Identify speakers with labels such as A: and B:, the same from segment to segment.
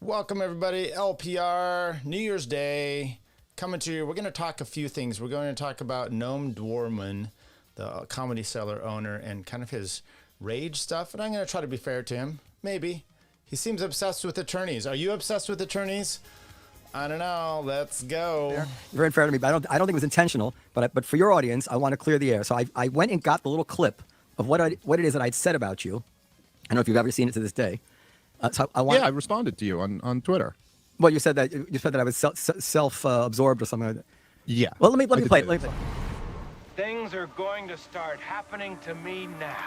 A: Welcome everybody, LPR, New Year's Day, coming to you. We're going to talk a few things. We're going to talk about Noam Dwarman, the Comedy Cellar owner, and kind of his rage stuff. And I'm going to try to be fair to him, maybe. He seems obsessed with attorneys. Are you obsessed with attorneys? I don't know. Let's go.
B: Fair. Very fair to me, but I don't think it was intentional. But for your audience, I want to clear the air. So I went and got the little clip of what it is that I'd said about you. I don't know if you've ever seen it to this day.
C: I responded to you on Twitter.
B: Well, you said that I was self-absorbed or something like that.
C: Yeah.
B: Well, let me play it. Let me play.
D: Things are going to start happening to me now.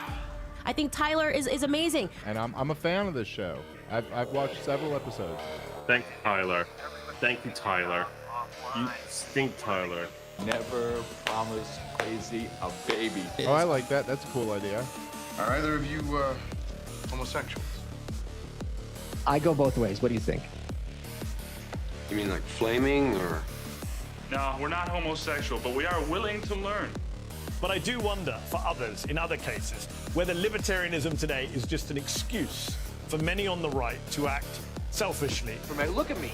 E: I think Tyler is amazing.
C: And I'm a fan of this show. I've watched several episodes.
F: Thank you, Tyler. Thank you, Tyler. You stink, Tyler.
G: Never promise crazy a baby.
C: Oh, I like that. That's a cool idea.
H: Are either of you homosexuals?
I: I go both ways. What do you think?
H: You mean like flaming or?
J: No, we're not homosexual, but we are willing to learn.
K: But I do wonder, for others, in other cases, whether libertarianism today is just an excuse for many on the right to act selfishly.
D: Look at me.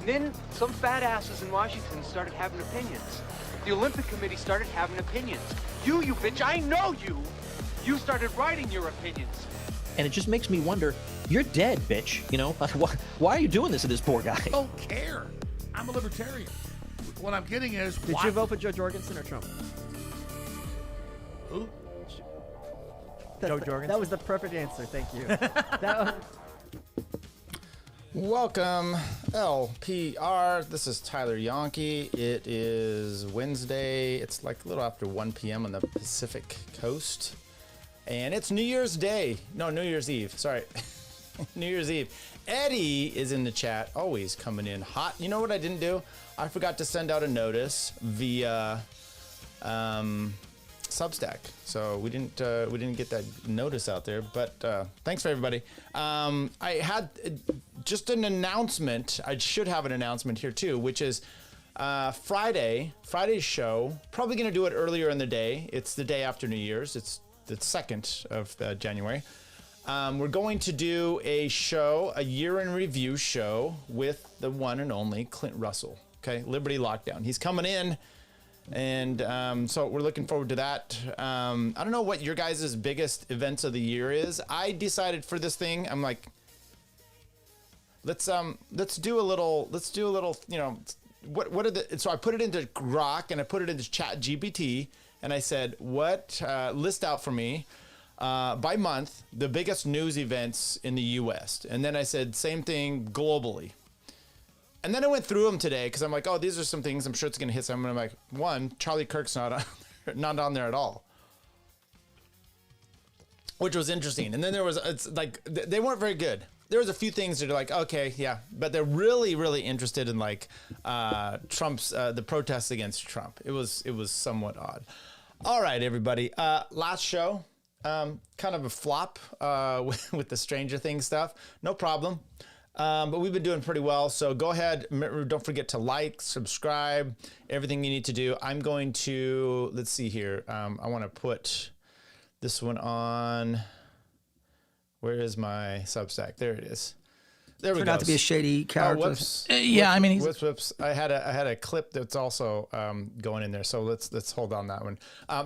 D: And then some fat asses in Washington started having opinions. The Olympic Committee started having opinions. You bitch, I know you. You started writing your opinions.
I: And it just makes me wonder, you're dead, bitch. You know, why are you doing this to this poor guy?
L: I don't care. I'm a libertarian. What I'm getting is...
I: Did you vote for Joe Jorgensen or Trump?
L: Who?
I: Joe Jorgensen. That was the perfect answer. Thank you.
A: Welcome, LPR. This is Tyler Yonke. It is Wednesday. It's like a little after 1 p.m. on the Pacific Coast. And it's New Year's Day. No, New Year's Eve. Sorry. New Year's Eve. Eddie is in the chat, always coming in hot. You know what I didn't do? I forgot to send out a notice via Substack. So we didn't get that notice out there, but thanks for everybody. I had just an announcement. I should have an announcement here too, which is Friday's show. Probably going to do it earlier in the day. It's the day after New Year's. It's the 2nd of January. We're going to do a show, a year in review show with the one and only Clint Russell. Okay, Liberty Lockdown. He's coming in, and so we're looking forward to that. I don't know what your guys' biggest events of the year is. I decided for this thing, I'm like, let's do a little, you know, what are the? So I put it into Grok and I put it into Chat GPT. And I said, list out for me by month the biggest news events in the U.S. And then I said, same thing globally. And then I went through them today because I'm like, oh, these are some things I'm sure it's going to hit some. And I'm like, one, Charlie Kirk's not on there at all, which was interesting. And then it's like, they weren't very good. There was a few things that are like, okay, yeah, but they're really, really interested in like Trump's, the protests against Trump. It was somewhat odd. All right, everybody. Last show, kind of a flop with the Stranger Things stuff. No problem. But we've been doing pretty well. So go ahead. Don't forget to like, subscribe, everything you need to do. I'm going to, let's see here. I want to put this one on. Where is my Substack? There it is. There we go.
B: Turned out to be a shady character.
A: Oh, whoops.
L: Yeah, I mean,
A: whoops. I had a clip that's also going in there, so let's hold on that one.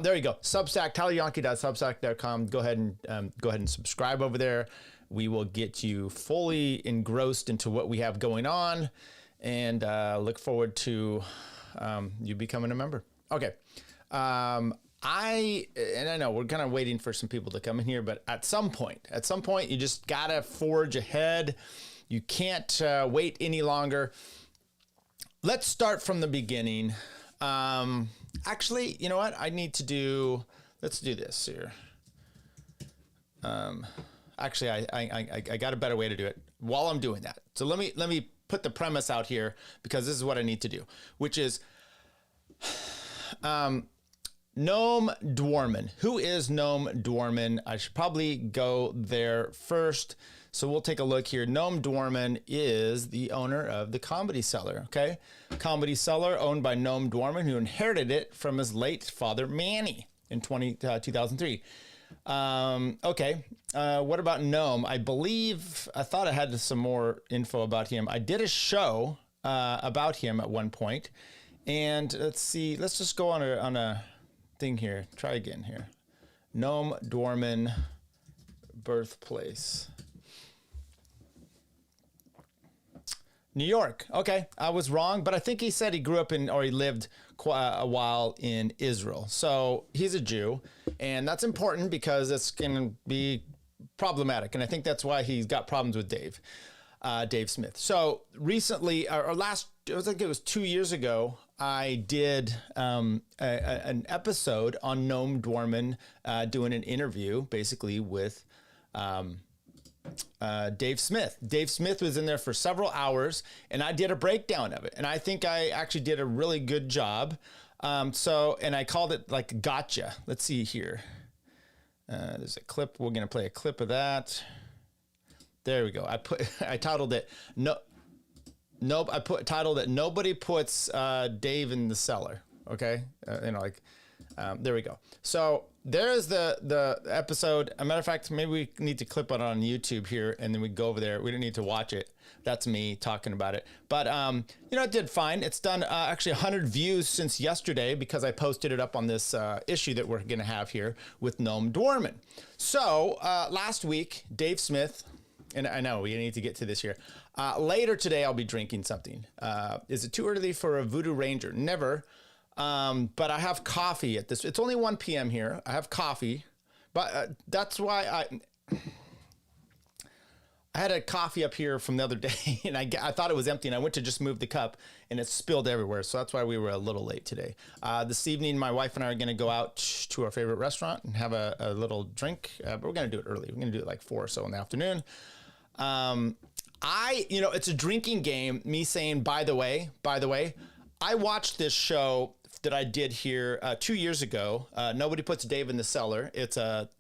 A: There you go. Substack, TylerYonke.substack.com. Go ahead and subscribe over there. We will get you fully engrossed into what we have going on, and look forward to you becoming a member. Okay. I know we're kind of waiting for some people to come in here, but at some point, you just gotta forge ahead. You can't wait any longer. Let's start from the beginning. Actually, you know what? Let's do this here. Actually, I got a better way to do it while I'm doing that. So let me put the premise out here because this is what I need to do, which is, Noam Dwarman. Who is Noam Dwarman? I should probably go there first. So we'll take a look here. Noam Dwarman is the owner of the Comedy Cellar, okay? Comedy Cellar owned by Noam Dwarman, who inherited it from his late father, Manny, in 2003. Okay. What about Noam? I thought I had some more info about him. I did a show about him at one point, and let's see. Let's just go on a thing here. Try again here. Noam Dwarman, birthplace. New York. Okay, I was wrong, but I think he said he grew up or he lived a while in Israel. So he's a Jew, and that's important because it's going to be problematic. And I think that's why he's got problems with Dave Smith. So recently, I think it was 2 years ago, I did an episode on Noam Dwarman doing an interview basically with Dave Smith. Dave Smith was in there for several hours, and I did a breakdown of it. And I think I actually did a really good job. And I called it like gotcha. Let's see here. There's a clip. We're going to play a clip of that. There we go. I titled it Nope. I titled it "Nobody Puts Dave in the Cellar." Okay, there we go. So there's the episode. As a matter of fact, maybe we need to clip it on YouTube here, and then we go over there. We don't need to watch it. That's me talking about it. But it did fine. It's done actually 100 views since yesterday because I posted it up on this issue that we're going to have here with Noam Dwarman. So last week, Dave Smith. And I know we need to get to this here. Later today, I'll be drinking something. Is it too early for a Voodoo Ranger? Never. But I have coffee at this. It's only 1 p.m. here. I have coffee. But that's why I had a coffee up here from the other day, and I thought it was empty, and I went to just move the cup, and it spilled everywhere. So that's why we were a little late today. This evening, my wife and I are going to go out to our favorite restaurant and have a little drink. But we're going to do it early. We're going to do it like 4 or so in the afternoon. It's a drinking game. Me saying, by the way, I watched this show that I did here 2 years ago. Nobody Puts Dave in the Cellar. It's a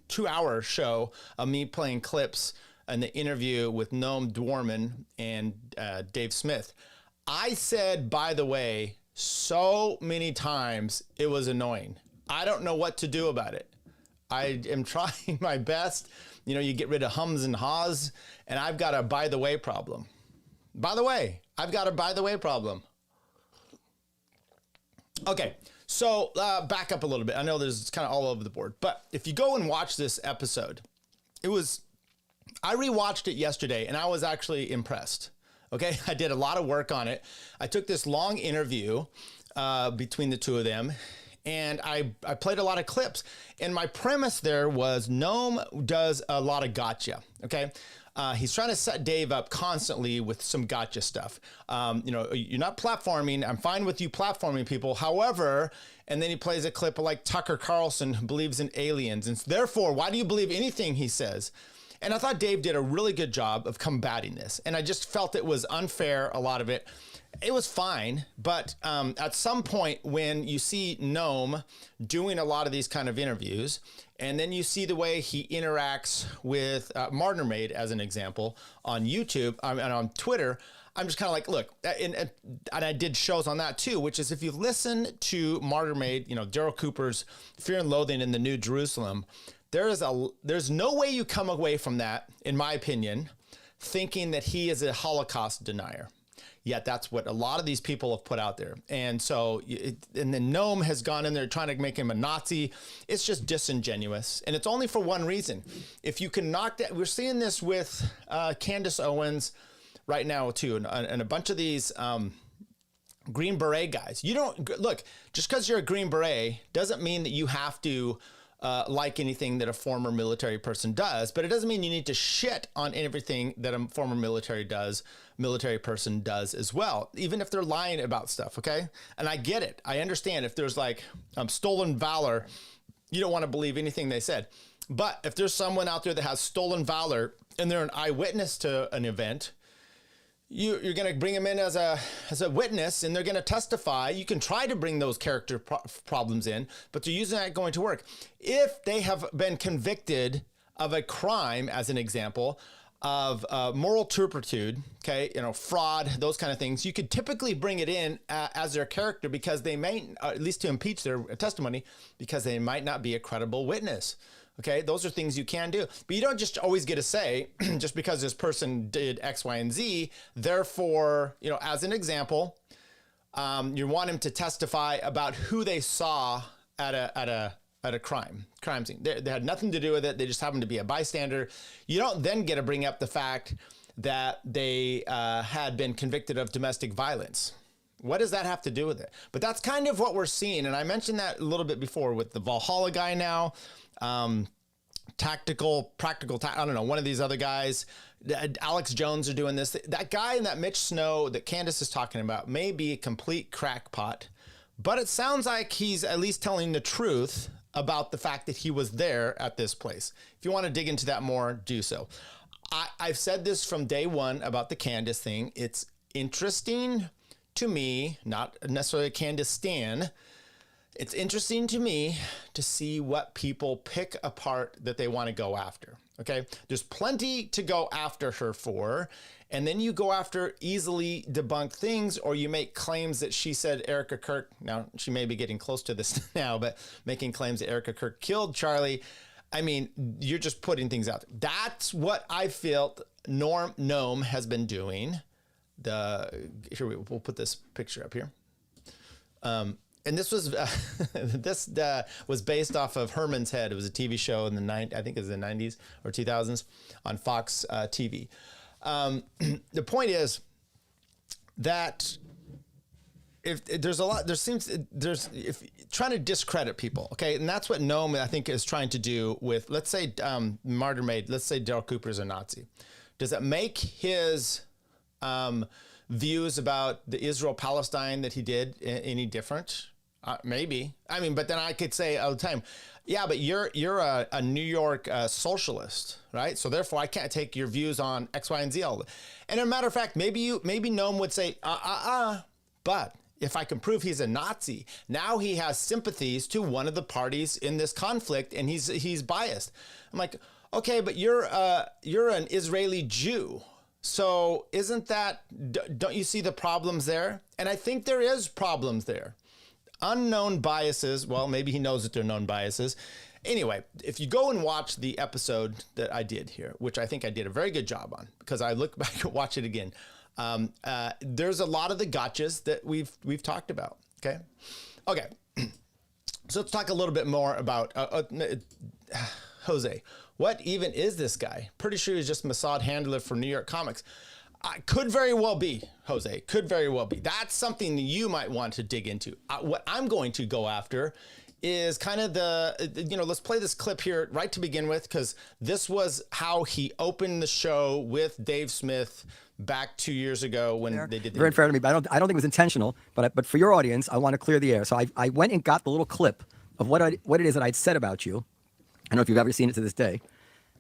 A: 2-hour show of me playing clips in the interview with Noam Dwarman and Dave Smith. I said, by the way, so many times it was annoying. I don't know what to do about it. I am trying my best. You get rid of hums and haws, and I've got a by the way problem. By the way, I've got a by the way problem. Okay, so back up a little bit. I know it's kind of all over the board, but if you go and watch this episode, I rewatched it yesterday, and I was actually impressed. Okay, I did a lot of work on it. I took this long interview between the two of them, and I played a lot of clips. And my premise there was Noam does a lot of gotcha, okay? He's trying to set Dave up constantly with some gotcha stuff. You're not platforming. I'm fine with you platforming people. However, and then he plays a clip of like Tucker Carlson who believes in aliens. And therefore, why do you believe anything he says? And I thought Dave did a really good job of combating this. And I just felt it was unfair, a lot of it. It was fine, but at some point when you see Noam doing a lot of these kind of interviews, and then you see the way he interacts with Martyr Maid, as an example, on YouTube and on Twitter, I'm just kind of like, look, and I did shows on that too, which is if you listen to Martyr Maid, Daryl Cooper's Fear and Loathing in the New Jerusalem, there's no way you come away from that, in my opinion, thinking that he is a Holocaust denier. Yet that's what a lot of these people have put out there. And so, and then Noam has gone in there trying to make him a Nazi. It's just disingenuous. And it's only for one reason. If you can knock that, we're seeing this with Candace Owens right now too. And a bunch of these Green Beret guys. You don't, look, just because you're a Green Beret doesn't mean that you have to like anything that a former military person does, but it doesn't mean you need to shit on everything that a former military person does as well, even if they're lying about stuff, okay? And I get it. I understand if there's like stolen valor, you don't want to believe anything they said. But if there's someone out there that has stolen valor and they're an eyewitness to an event, you're going to bring them in as a witness, and they're going to testify. You can try to bring those character problems in, but they're usually not going to work. If they have been convicted of a crime, as an example, of moral turpitude, okay, fraud, those kind of things, you could typically bring it in as their character because they may, at least to impeach their testimony, because they might not be a credible witness. Okay, those are things you can do, but you don't just always get to say, just because this person did X, Y, and Z, therefore, as an example, you want him to testify about who they saw at a crime scene. They had nothing to do with it. They just happened to be a bystander. You don't then get to bring up the fact that they had been convicted of domestic violence. What does that have to do with it? But that's kind of what we're seeing. And I mentioned that a little bit before with the Valhalla guy now, practical, I don't know, one of these other guys, Alex Jones are doing this. That guy and that Mitch Snow that Candace is talking about may be a complete crackpot, but it sounds like he's at least telling the truth about the fact that he was there at this place. If you want to dig into that more, do so. I've said this from day one about the Candace thing. It's interesting to me, not necessarily a Candace stan. It's interesting to me to see what people pick apart that they want to go after. Okay. There's plenty to go after her for. And then you go after easily debunked things, or you make claims that she said Erica Kirk, now she may be getting close to this now, but making claims that Erica Kirk killed Charlie. I mean, you're just putting things out there. That's what I felt Noam has been doing. Here we'll put this picture up here. And this was was based off of Herman's Head. It was a TV show in the I think it was the 90s or 2000s on Fox TV. The point is that if trying to discredit people, okay, and that's what Noam I think is trying to do with, let's say Martyr Maid, let's say Daryl Cooper's a Nazi. Does it make his views about the Israel-Palestine that he did any different? Maybe. I mean, but then I could say all the time, yeah, but you're a New York socialist, right? So therefore, I can't take your views on X, Y, and Z. And as a matter of fact, maybe Noam would say, but if I can prove he's a Nazi, now he has sympathies to one of the parties in this conflict, and he's biased. I'm like, okay, but you're an Israeli Jew. So isn't that, don't you see the problems there? And I think there is problems there. Unknown biases. Well, maybe he knows that they're known biases. Anyway, if you go and watch the episode that I did here, which I think I did a very good job on, because I look back and watch it again, there's a lot of the gotchas that we've talked about. Okay. So let's talk a little bit more about Jose. What even is this guy? Pretty sure he's just Mossad handler for New York Comics. Could very well be, Jose. Could very well be. That's something that you might want to dig into. What I'm going to go after is kind of let's play this clip here right to begin with, because this was how he opened the show with Dave Smith back 2 years ago when they did.
B: Very fair to me, but I don't think it was intentional. But for your audience, I want to clear the air. So I went and got the little clip of what it is that I'd said about you. I don't know if you've ever seen it to this day.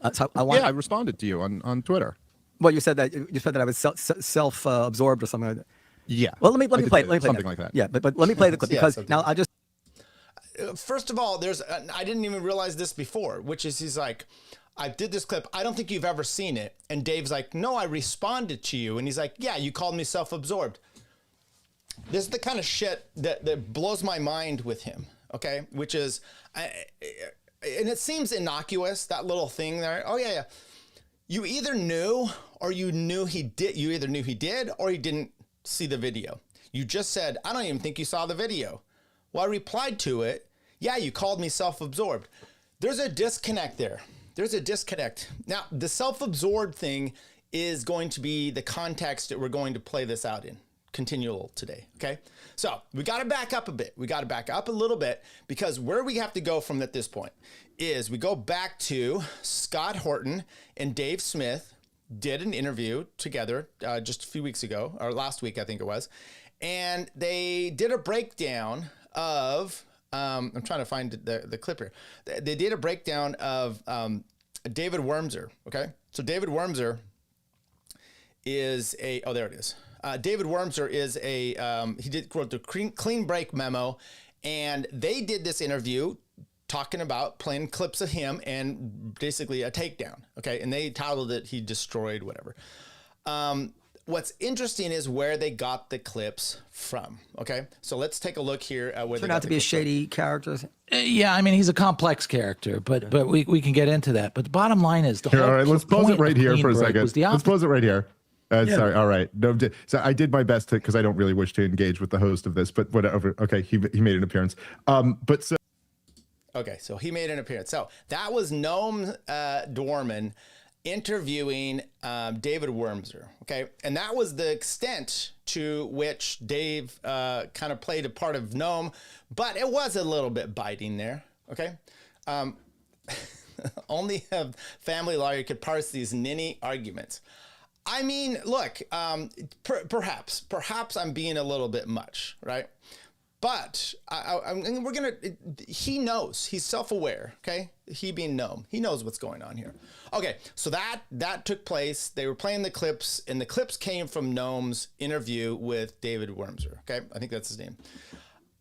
C: I responded to you on Twitter.
B: Well, you said that I was self-absorbed or something like that.
C: Yeah.
B: Well, let me play
C: something like that.
B: Yeah, but let me play the clip because now I just.
A: First of all, I didn't even realize this before, which is he's like, I did this clip. I don't think you've ever seen it. And Dave's like, no, I responded to you. And he's like, yeah, you called me self-absorbed. This is the kind of shit that blows my mind with him. Okay. Which is, and it seems innocuous, that little thing there. Oh yeah. You either knew or you knew he did. You either knew he did or he didn't see the video. You just said, I don't even think you saw the video. Well, I replied to it. Yeah, you called me self-absorbed. There's a disconnect there. There's a disconnect. Now, the self-absorbed thing is going to be the context that we're going to play this out in. Continual today. Okay. So we got to back up a bit. We got to back up a little bit, because where we have to go from at this point is we go back to Scott Horton and Dave Smith did an interview together just a few weeks ago, or last week, I think it was. And they did a breakdown of, I'm trying to find the clip here. They did a breakdown of David Wurmser. Okay. So David Wurmser is there it is. David Wurmser is wrote the clean break memo, and they did this interview talking about playing clips of him and basically a takedown. Okay. And they titled it, he destroyed whatever. What's interesting is where they got the clips from. Okay. So let's take a look here at where they
B: Turned
A: got
B: out to
A: the
B: be a
A: clips from.
B: shady character.
M: Yeah, I mean, he's a complex character, but we can get into that. But the bottom line is the whole
C: all right, let's pause it
M: point
C: right
M: of
C: here
M: Clean
C: for a
M: Break
C: second.
M: was the
C: Let's pause it right here.
M: Yeah.
C: Sorry. All right. No, so I did my best to, because I don't really wish to engage with the host of this, but whatever. Okay, he made an appearance. But so.
A: Okay, so he made an appearance. So that was Noam Dwarman interviewing David Wurmser. Okay, and that was the extent to which Dave kind of played a part of Noam, but it was a little bit biting there. Okay, only a family lawyer could parse these ninny arguments. I mean, look, perhaps I'm being a little bit much, right? But he knows, he's self-aware, okay? He being Noam, he knows what's going on here. Okay, so that took place. They were playing the clips, and the clips came from Noam's interview with David Wurmser, okay? I think that's his name.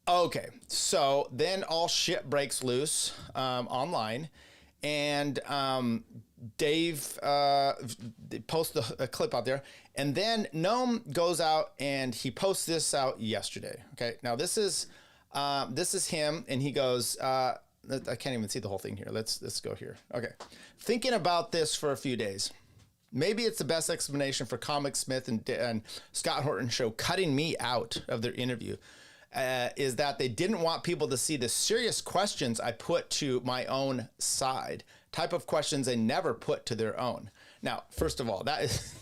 A: Okay, so then all shit breaks loose online, and Dave posts a clip out there, and then Noam goes out and he posts this out yesterday. Okay, now this is him, and he goes, I can't even see the whole thing here. Let's go here. Okay, thinking about this for a few days. Maybe it's the best explanation for Comic Smith and Scott Horton show cutting me out of their interview. Is that they didn't want people to see the serious questions I put to my own side, type of questions they never put to their own. Now, first of all, that is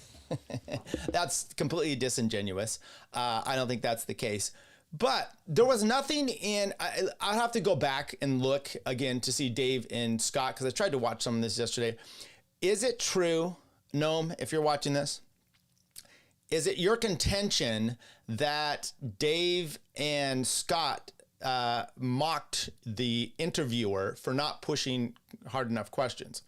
A: that's completely disingenuous. I don't think that's the case. But there was nothing in, I'll have to go back and look again to see Dave and Scott, because I tried to watch some of this yesterday. Is it true, Noam, if you're watching this, is it your contention that Dave and Scott mocked the interviewer for not pushing hard enough questions?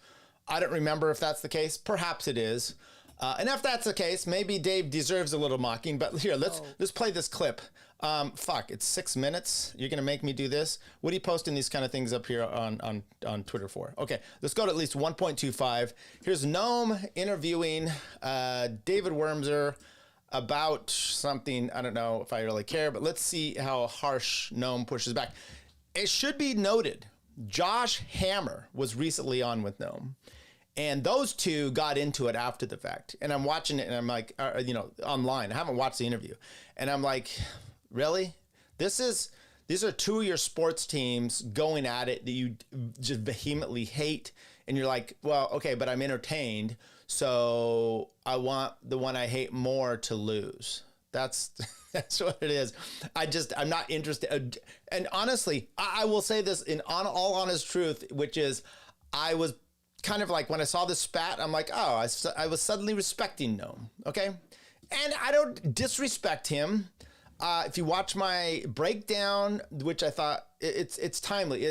A: I don't remember if that's the case. Perhaps it is. And if that's the case, maybe Dave deserves a little mocking. But here, let's play this clip. It's 6 minutes. You're gonna make me do this? What are you posting these kind of things up here on Twitter for? Okay, let's go to at least 1.25. Here's Noam interviewing David Wurmser about something. I don't know if I really care, but let's see how harsh Noam pushes back. It should be noted, Josh Hammer was recently on with Noam, and those two got into it after the fact. And I'm watching it, and I'm like, online. I haven't watched the interview, and I'm like, really? These are two of your sports teams going at it that you just vehemently hate, and you're like, well, okay, but I'm entertained, so I want the one I hate more to lose. That's what it is. I'm not interested. And honestly, I will say this in all honest truth, which is, I was kind of like, when I saw this spat, I'm like, oh, I was suddenly respecting Noam. Okay. And I don't disrespect him. If you watch my breakdown, which I thought it's timely,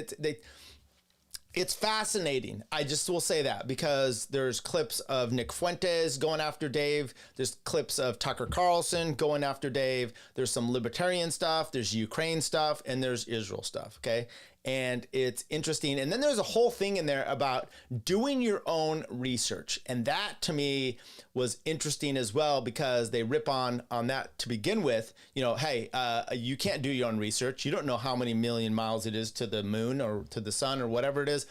A: it's fascinating. I just will say that, because there's clips of Nick Fuentes going after Dave. There's clips of Tucker Carlson going after Dave. There's some libertarian stuff. There's Ukraine stuff, and there's Israel stuff. Okay. And it's interesting. And then there's a whole thing in there about doing your own research. And that to me was interesting as well, because they rip on that to begin with. Hey, you can't do your own research. You don't know how many million miles it is to the moon or to the sun or whatever it is.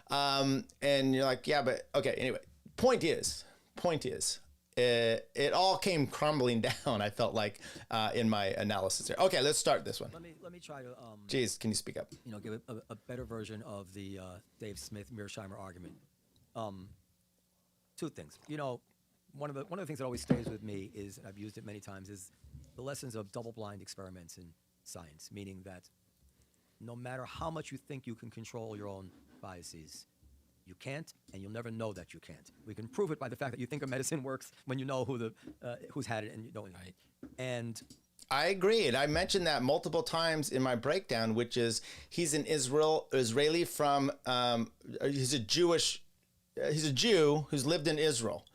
A: And you're like, yeah, but okay. Anyway, point is, it all came crumbling down, I felt like, in my analysis there. Okay, let's start this one.
B: Let me try to.
A: Jeez, can you speak up?
B: Give a better version of the Dave Smith-Mearsheimer argument. Two things. One of the things that always stays with me is, and I've used it many times, is the lessons of double-blind experiments in science, meaning that no matter how much you think you can control your own biases, you can't, and you'll never know that you can't. We can prove it by the fact that you think a medicine works when you know who's had it and you don't. Right. And
A: I agree, and I mentioned that multiple times in my breakdown, which is he's an Israeli from he's a Jew who's lived in Israel.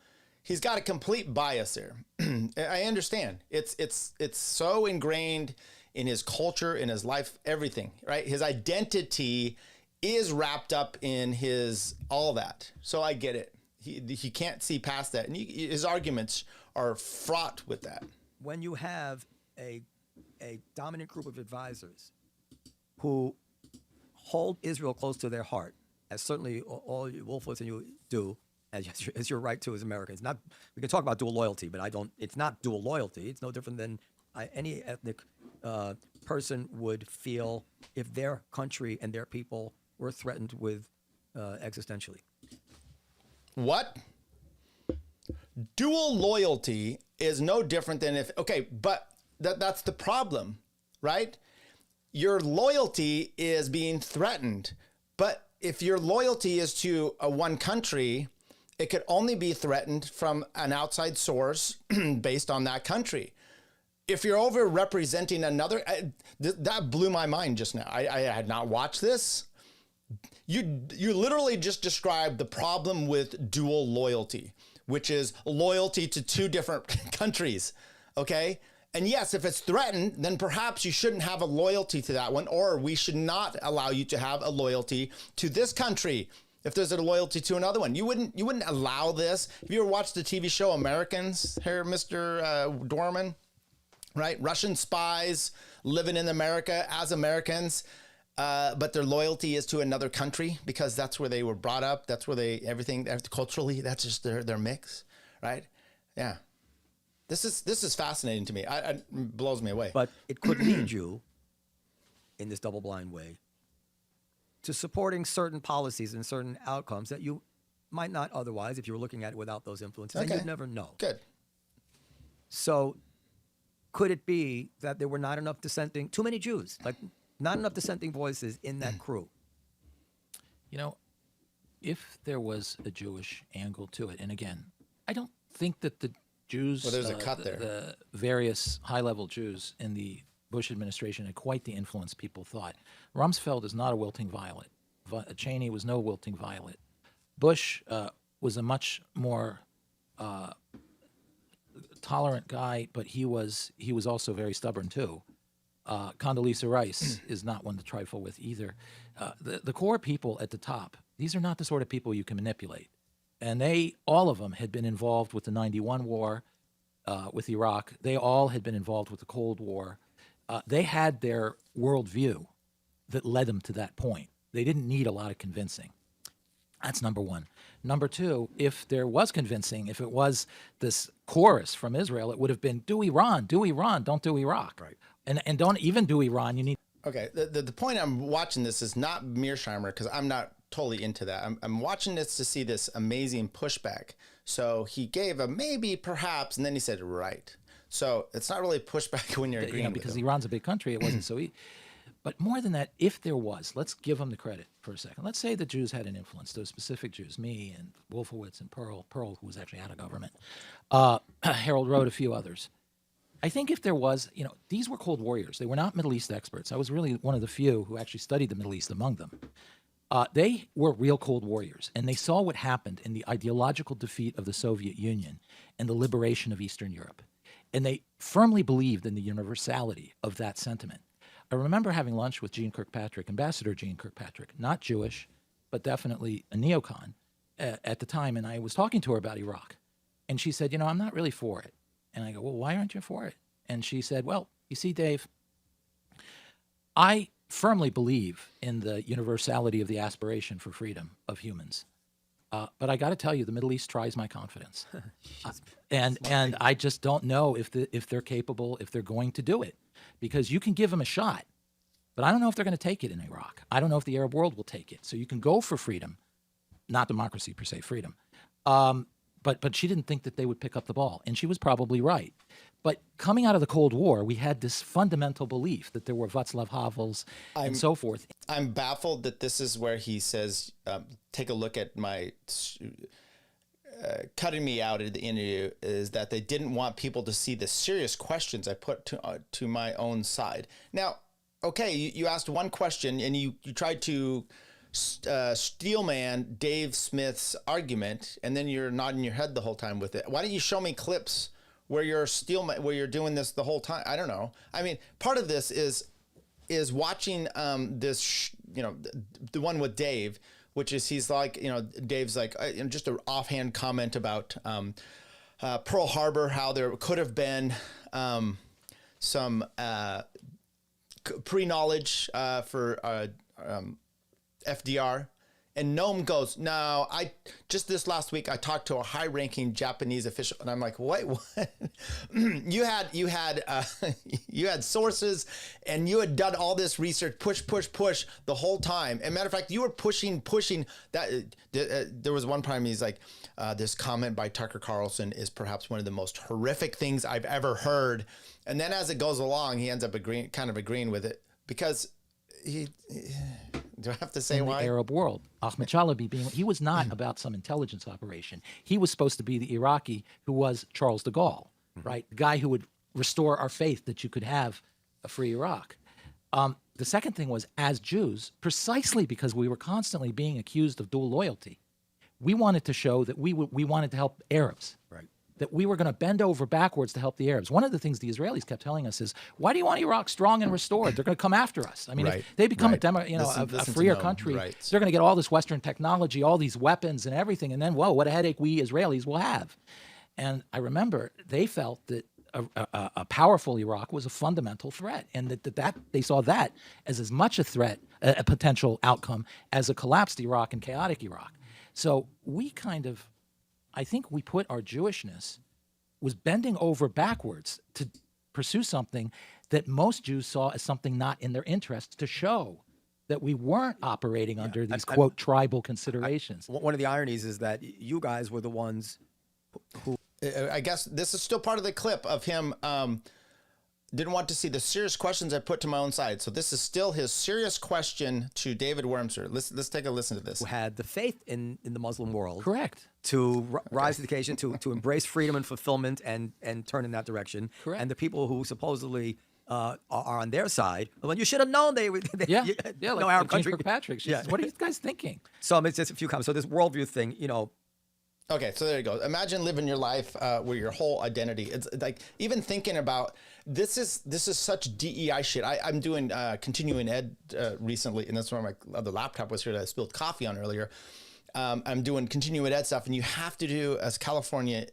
A: He's got a complete bias there. I understand. It's so ingrained in his culture, in his life, everything, right? His identity is wrapped up in his all that. So I get it. He can't see past that, and his arguments are fraught with that.
B: When you have a dominant group of advisors who hold Israel close to their heart, as certainly all you Wolfowitz and you do, as you're right to as Americans. Not, we can talk about dual loyalty, but it's not dual loyalty. It's no different than any ethnic person would feel if their country and their people were threatened with existentially.
A: What? Dual loyalty is no different than but that's the problem, right? Your loyalty is being threatened, but if your loyalty is to one country, it could only be threatened from an outside source based on that country. If you're over representing another, that blew my mind just now. I had not watched this. You literally just described the problem with dual loyalty, which is loyalty to two different countries, okay? And yes, if it's threatened, then perhaps you shouldn't have a loyalty to that one, or we should not allow you to have a loyalty to this country if there's a loyalty to another one. You wouldn't allow this. Have you ever watched the TV show Americans here, Mr. Dwarman? Right? Russian spies living in America as Americans, but their loyalty is to another country because that's where they were brought up. That's where everything culturally, that's just their mix, right? Yeah. This is fascinating to me. It blows me away.
B: But it could lead you, in this double-blind way, to supporting certain policies and certain outcomes that you might not otherwise if you were looking at it without those influences.
A: Okay.
B: And you'd never know.
A: Good.
B: So could it be that there were not enough too many Jews, like not enough dissenting voices in that crew?
M: You know, if there was a Jewish angle to it, and again, I don't think that the Jews,
A: well, there's a cut there.
M: The various high-level Jews in the Bush administration had quite the influence people thought. Rumsfeld is not a wilting violet. Cheney was no wilting violet. Bush was a much more tolerant guy, but he was also very stubborn too. Condoleezza Rice is not one to trifle with either. The core people at the top, these are not the sort of people you can manipulate. And all of them had been involved with the 91 war with Iraq. They all had been involved with the Cold War. They had their worldview that led them to that point. They didn't need a lot of convincing. That's number one. Number two, if there was convincing, if it was this chorus from Israel, it would have been, do Iran, don't do Iraq.
B: Right.
M: And don't even do Iran, you need...
A: Okay, the point I'm watching this is not Mearsheimer, because I'm not totally into that. I'm watching this to see this amazing pushback. So he gave a maybe, perhaps, and then he said, right. So it's not really pushback when you're agreeing with
M: because
A: him.
M: Iran's a big country, it wasn't so easy. But more than that, if there was, let's give them the credit for a second. Let's say the Jews had an influence, those specific Jews, me and Wolfowitz and Pearl, who was actually out of government, Harold Road, a few others. I think if there was, these were Cold Warriors. They were not Middle East experts. I was really one of the few who actually studied the Middle East among them. They were real Cold Warriors, and they saw what happened in the ideological defeat of the Soviet Union and the liberation of Eastern Europe. And they firmly believed in the universality of that sentiment. I remember having lunch with Jean Kirkpatrick, Ambassador Jean Kirkpatrick, not Jewish, but definitely a neocon at the time, and I was talking to her about Iraq. And she said, I'm not really for it. And I go, well, why aren't you for it? And she said, well, you see, Dave, I firmly believe in the universality of the aspiration for freedom of humans. But I got to tell you, the Middle East tries my confidence. And I just don't know if they're capable, if they're going to do it. Because you can give them a shot, but I don't know if they're going to take it in Iraq. I don't know if the Arab world will take it. So you can go for freedom, not democracy per se, freedom. But she didn't think that they would pick up the ball, and she was probably right. But coming out of the Cold War, we had this fundamental belief that there were Václav Havels and so forth.
A: I'm baffled that this is where he says, take a look at my cutting me out at the interview, is that they didn't want people to see the serious questions I put to my own side. Now, okay, you asked one question, and you tried to steelman Dave Smith's argument, and then you're nodding your head the whole time with it. Why don't you show me clips where you're doing this the whole time? I don't know. I mean, part of this is watching this the one with Dave, which is he's like, Dave's like, just an offhand comment about Pearl Harbor, how there could have been some pre-knowledge for FDR. And Noam goes, no, just this last week I talked to a high-ranking Japanese official, and I'm like, wait, what? you had sources, and you had done all this research, push the whole time. And matter of fact, you were pushing that. There was one time he's like, this comment by Tucker Carlson is perhaps one of the most horrific things I've ever heard. And then as it goes along, he ends up agreeing with it because do I have to say why?
M: The Arab world. Ahmed Chalabi he was not about some intelligence operation. He was supposed to be the Iraqi who was Charles de Gaulle, right? The guy who would restore our faith that you could have a free Iraq. The second thing was, as Jews, precisely because we were constantly being accused of dual loyalty, we wanted to show that we wanted to help Arabs. Right. That we were going to bend over backwards to help the Arabs. One of the things the Israelis kept telling us is, why do you want Iraq strong and restored? They're going to come after us. I mean, if they become a freer country, they're going to get all this Western technology, all these weapons and everything, and then, whoa, what a headache we Israelis will have. And I remember they felt that a powerful Iraq was a fundamental threat, and that they saw that as much a threat, a potential outcome, as a collapsed Iraq and chaotic Iraq. So we I think we put our Jewishness was bending over backwards to pursue something that most Jews saw as something not in their interest, to show that we weren't operating under these, quote, tribal considerations.
B: One of the ironies is that you guys were the ones who...
A: I guess this is still part of the clip of him didn't want to see the serious questions I put to my own side. So this is still his serious question to David Wurmser. Let's take a listen to this.
B: Who had the faith in the Muslim world.
M: Correct.
B: To rise to the occasion, to embrace freedom and fulfillment and turn in that direction.
M: Correct.
B: And the people who supposedly are on their side, well, you should have known they
M: like
B: Arab country.
M: Kirkpatrick. What are you guys thinking?
B: So it's just a few comments. So this worldview thing,
A: Okay, so there you go. Imagine living your life where your whole identity, it's like even thinking about, this is such DEI shit. I'm doing continuing ed recently, and that's where my other laptop was here that I spilled coffee on earlier. I'm doing continuing ed stuff, and you have to do, as California,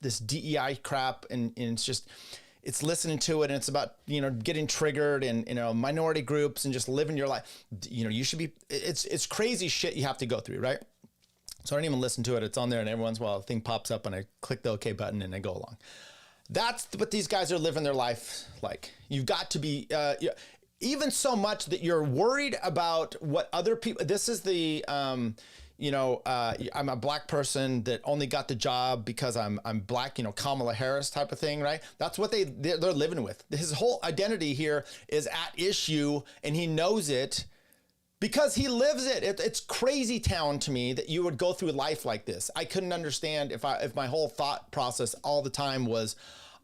A: this DEI crap, and it's listening to it, and it's about, getting triggered and, minority groups and just living your life. You should be, it's crazy shit you have to go through, right? So I don't even listen to it. It's on there, and every once in a while a thing pops up, and I click the OK button, and I go along. That's what these guys are living their life like. You've got to be, even so much that you're worried about what other people, this is the, I'm a black person that only got the job because I'm black, Kamala Harris type of thing, right? That's what they're living with. His whole identity here is at issue, and he knows it. Because he lives it. It's crazy town to me that you would go through life like this. I couldn't understand if my whole thought process all the time was,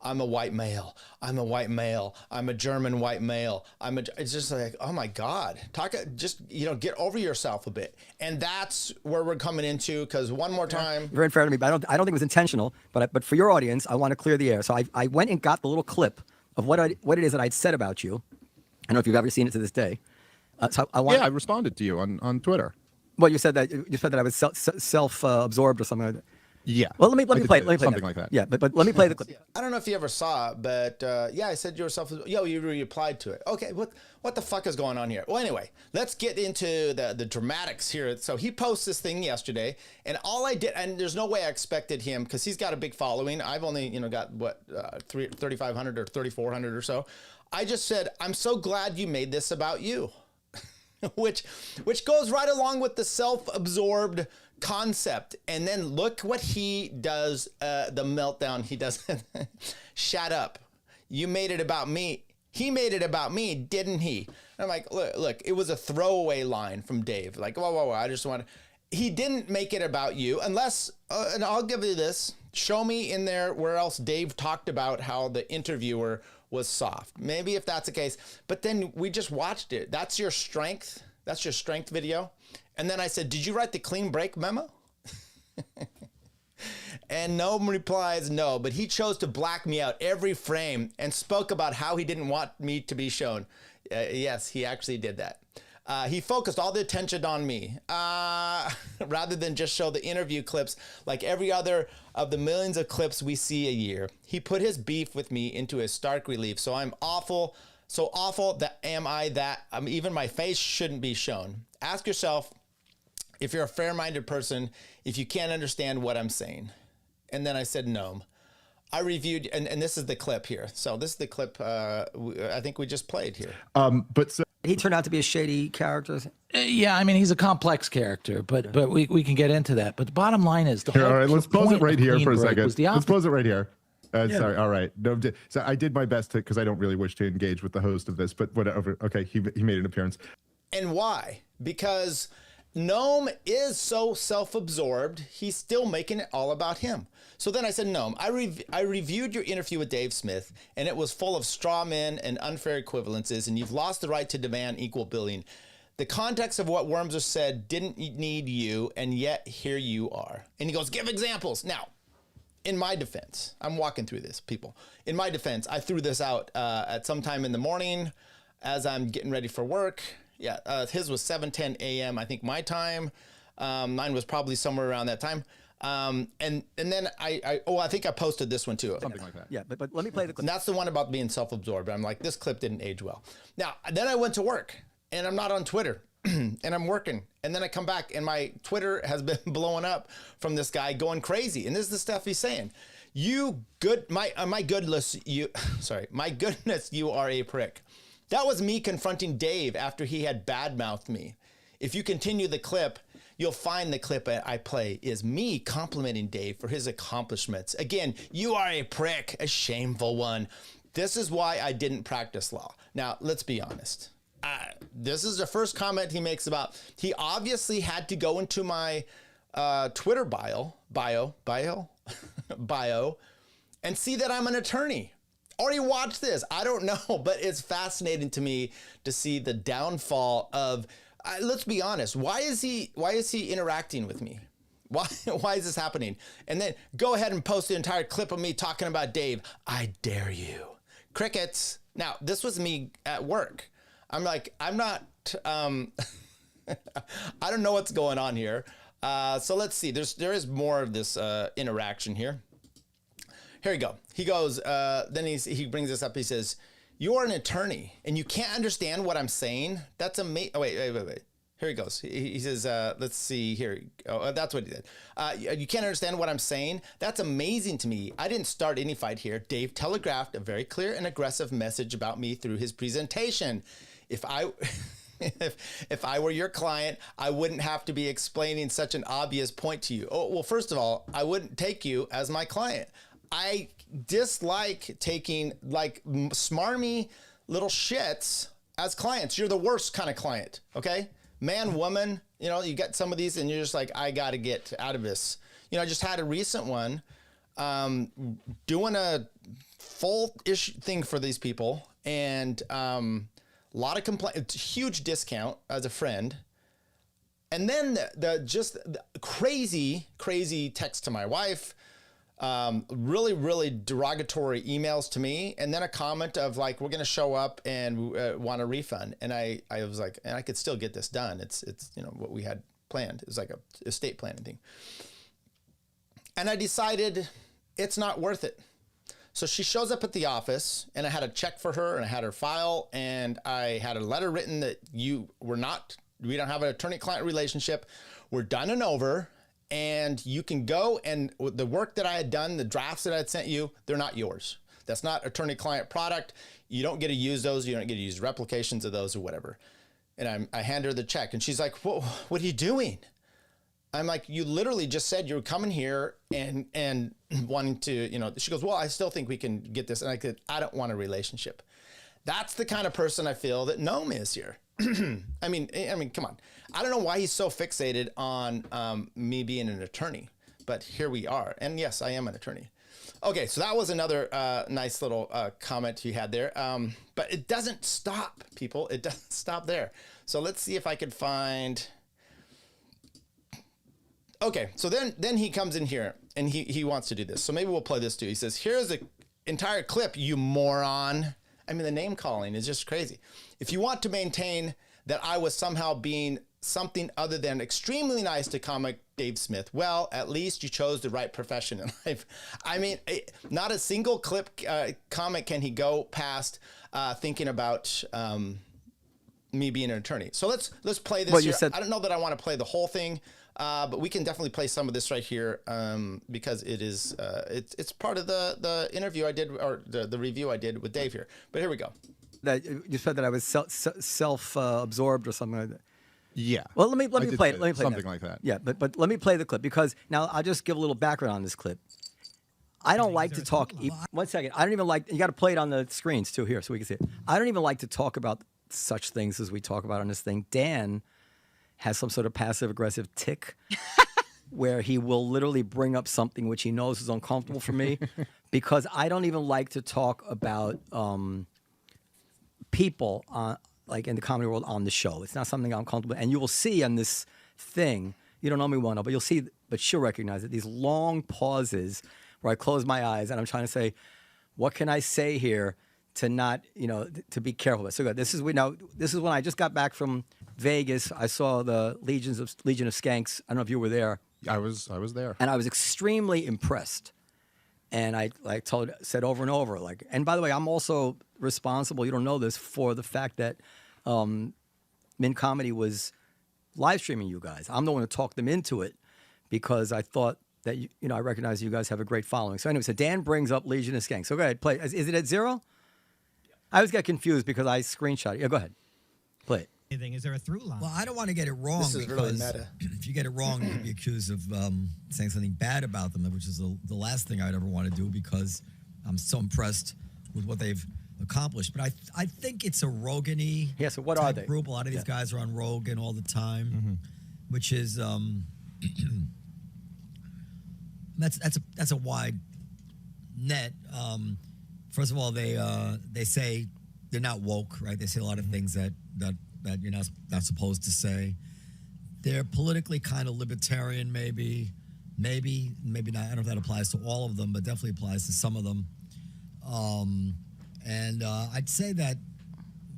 A: I'm a white male. I'm a white male. I'm a German white male. It's just like, oh my God, get over yourself a bit. And that's where we're coming into, because one more time.
B: Very unfair to me, but I don't think it was intentional, but for your audience, I want to clear the air. So I went and got the little clip of what it is that I'd said about you. I don't know if you've ever seen it to this day.
C: I responded to you on Twitter.
B: Well, you said that I was self-absorbed or something like that.
C: Yeah.
B: Well, let me play it.
C: Something like that.
B: Yeah, but let me play the clip.
A: I don't know if you ever saw it, but I said you replied to it. Okay, what the fuck is going on here? Well, anyway, let's get into the dramatics here. So he posted this thing yesterday, and all I did, and there's no way I expected him, because he's got a big following. I've only got 3,500 or 3,400 or so. I just said, I'm so glad you made this about you. which goes right along with the self-absorbed concept. And then look what he does, the meltdown he does. Shut up. You made it about me. He made it about me, didn't he? And I'm like, look, it was a throwaway line from Dave. Like, whoa, I just want to. He didn't make it about you unless, and I'll give you this, show me in there where else Dave talked about how the interviewer was soft. Maybe if that's the case, but then we just watched it. That's your strength. That's your strength video. And then I said, did you write the clean break memo? And Noam replies, no, but he chose to black me out every frame and spoke about how he didn't want me to be shown. Yes, he actually did that. He focused all the attention on me rather than just show the interview clips like every other of the millions of clips we see a year. He put his beef with me into a stark relief. So I'm awful, so awful that even my face shouldn't be shown. Ask yourself, if you're a fair-minded person, if you can't understand what I'm saying. And then I said, no. I reviewed, and this is the clip here. So this is the clip I think we just played here.
B: He turned out to be a shady character.
M: Yeah, I mean, he's a complex character, but we can get into that. But the bottom line is,
C: all right, let's pause it right here for a second.
M: Let's
C: pause it right here. Sorry. All right. No, so I did my best because I don't really wish to engage with the host of this, but whatever. Okay, he made an appearance.
A: And why? Because Noam is so self-absorbed, he's still making it all about him. So then I said, Noam, I reviewed your interview with Dave Smith, and it was full of straw men and unfair equivalences, and you've lost the right to demand equal billing. The context of what Wurmser said didn't need you, and yet here you are. And he goes, give examples. Now, in my defense, I'm walking through this, people. In my defense, I threw this out at some time in the morning as I'm getting ready for work. Yeah, his was 7:10 a.m. I think my time. Mine was probably somewhere around that time. And then I think I posted this one too.
B: Something like that. Yeah, but let me play the clip.
A: And that's the one about being self-absorbed. I'm like, this clip didn't age well. Now, then I went to work, and I'm not on Twitter, and I'm working. And then I come back, and my Twitter has been blowing up from this guy going crazy. And this is the stuff he's saying. My goodness, you are a prick. That was me confronting Dave after he had badmouthed me. If you continue the clip, you'll find the clip I play is me complimenting Dave for his accomplishments. Again, you are a prick, a shameful one. This is why I didn't practice law. Now, let's be honest. This is the first comment he makes about, he obviously had to go into my Twitter bio, and see that I'm an attorney. Already watched this. I don't know, but it's fascinating to me to see the downfall of, let's be honest. Why is he interacting with me? Why is this happening? And then go ahead and post the entire clip of me talking about Dave. I dare you. Crickets. Now, this was me at work. I'm like, I'm not, I don't know what's going on here. So let's see. There is more of this interaction here. Here we go. He goes, then he brings this up. He says, you are an attorney and you can't understand what I'm saying. That's amazing. Oh, wait. Here he goes. He says, let's see here. Oh, that's what he did. You can't understand what I'm saying. That's amazing to me. I didn't start any fight here. Dave telegraphed a very clear and aggressive message about me through his presentation. If I were your client, I wouldn't have to be explaining such an obvious point to you. Oh, well, first of all, I wouldn't take you as my client. I dislike taking like smarmy little shits as clients. You're the worst kind of client, okay? Man, woman, you get some of these and you're just like, I got to get out of this. I just had a recent one doing a full-ish thing for these people and a lot of complaints, huge discount as a friend. And then the crazy text to my wife, really derogatory emails to me, and then a comment of like, we're going to show up and want a refund. And I was like, and I could still get this done. It's what we had planned. It was like a estate planning thing. And I decided it's not worth it. So she shows up at the office, and I had a check for her, and I had her file, and I had a letter written that we don't have an attorney-client relationship. We're done and over. And you can go, and the work that I had done, the drafts that I had sent you, they're not yours. That's not attorney-client product. You don't get to use those. You don't get to use replications of those or whatever. And I hand her the check, and she's like, "Whoa, what are you doing?" I'm like, "You literally just said you were coming here and wanting to, She goes, "Well, I still think we can get this." And I said, "I don't want a relationship." That's the kind of person I feel that Noam is here. I mean, come on. I don't know why he's so fixated on me being an attorney, but here we are. And yes, I am an attorney. Okay, so that was another nice little comment he had there. But it doesn't stop, people. It doesn't stop there. So let's see if I could find. Okay, so then he comes in here and he wants to do this. So maybe we'll play this too. He says, "Here's an entire clip, you moron." I mean, the name calling is just crazy. "If you want to maintain that I was somehow being something other than extremely nice to comic Dave Smith. Well, at least you chose the right profession in life. I mean, not a single clip comic can he go past thinking about me being an attorney. So let's play this.
B: Well,
A: here. I don't know that I want to play the whole thing, but we can definitely play some of this right here because it is it's part of the interview I did, or the review I did with Dave here. But here we go.
B: That you said that I was self-absorbed or something like that.
C: Yeah.
B: Well, let me play it. Let me play
C: something like that.
B: Yeah, but let me play the clip, because now I'll just give a little background on this clip. I don't like to talk. 1 second. I don't even like. You got to play it on the screens too here, so we can see it. I don't even like to talk about such things as we talk about on this thing. Dan has some sort of passive-aggressive tick where he will literally bring up something which he knows is uncomfortable for me, because I don't even like to talk about people like in the comedy world on the show. It's not something I'm comfortable with. And you will see on this thing, you don't know me well enough, but you'll see, but she'll recognize it, these long pauses where I close my eyes and I'm trying to say, what can I say here to not, to be careful. So good. This is when I just got back from Vegas. I saw the Legion of Skanks. I don't know if you were there.
C: I was there. And
B: I was extremely impressed. And I said over and over, and by the way, I'm also responsible, you don't know this, for the fact that Min Comedy was live streaming you guys. I'm the one who talked them into it, because I thought that, I recognize you guys have a great following. So anyway, so Dan brings up Legion of Skanks. So go ahead, play. Is it at 0? Yeah. I always get confused because I screenshot it. Yeah, go ahead. Play it.
N: Is there a through line?
O: Well, I don't want to get it wrong.
A: This is really meta.
O: If you get it wrong, you'll be accused of saying something bad about them, which is the last thing I'd ever want to do, because I'm so impressed with what they've accomplished. But I think it's a Rogan-y
B: so what are they?
O: Group. A lot of these guys are on Rogan all the time, which is that's a wide net. First of all, they say they're not woke, right? They say a lot of things that you're not supposed to say. They're politically kind of libertarian, maybe not. I don't know if that applies to all of them, but definitely applies to some of them. And I'd say that